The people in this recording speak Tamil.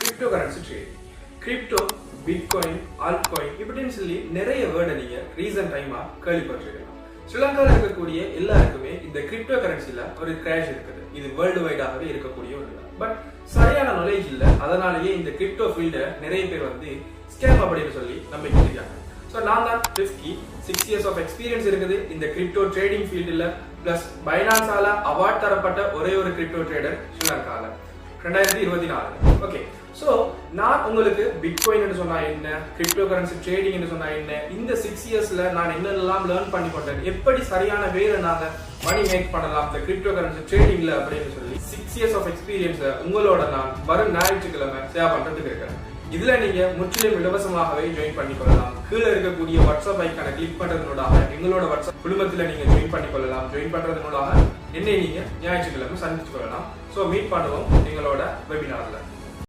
Crypto currency trading. Crypto, bitcoin, altcoin இப்படின்னு சொல்லி நிறைய வேர்டை நீங்க ரீசன்ட் டைமா கேள்விப்பட்டிருக்கலாம். ஸ்ரீலங்காவில் இருக்கக்கூடிய எல்லாருக்குமே இந்த கிரிப்டோ கரன்சில ஒரு கிராஷ் இருக்குது. இது வேர்ல்டு வைடாகவே இருக்கக்கூடிய ஒன்று. பட் சரியான நாலேஜ் இல்ல. அதனாலேயே இந்த கிரிப்டோ ஃபீல்ட நிறைய பேர் வந்து ஸ்கேம் அப்படின்னு சொல்லி நம்பிக்கிட்டு இருக்காங்க. ஸோ நான் தான் ரிஸ்கி 6 years of எக்ஸ்பீரியன்ஸ் இருக்குது இந்த கிரிப்டோ ட்ரேடிங் ஃபீல்டில். பிளஸ் பைனான்ஸால அவார்ட் தரப்பட்ட ஒரே ஒரு கிரிப்டோ ட்ரேடர் ஸ்ரீலங்கால 2024. ஓகே, ஸோ நான் உங்களுக்கு பிட்காயின் சொன்னா என்ன, கிரிப்டோ கரன்சி ட்ரேடிங் சொன்னா என்ன, இந்த 6 yearsல நான் என்னெல்லாம் லேர்ன் பண்ணி கொண்டேன், எப்படி சரியான வேலை நாங்க மணி மேக் பண்ணலாம் இந்த கிரிப்டோ கரன்சி ட்ரேடிங்ல அப்படின்னு சொல்லி 6 years of எக்ஸ்பீரியன்ஸை உங்களோட நான் வரும் ஞாயிற்றுக்கிழமை ஷேர் பண்றதுக்கு இருக்கேன். இதுல நீங்க முற்றிலும் இலவசமாகவே ஜாயின் பண்ணிக்கொள்ளலாம். கீழே இருக்கக்கூடிய வாட்ஸ்அப் ஐக்கான கிளிக் பண்றதுனூடாக எங்களோட வாட்ஸ்அப் குழுமத்துல நீங்க ஜாயின் பண்ணிக்கொள்ளலாம். ஜாயின் பண்றதுனூடாக என்னை நீங்க ஞாயிற்றுக்கிழமை சந்திச்சு கொள்ளலாம். ஸோ மீட் பண்ணுவோம் எங்களோட வெபினார்ல.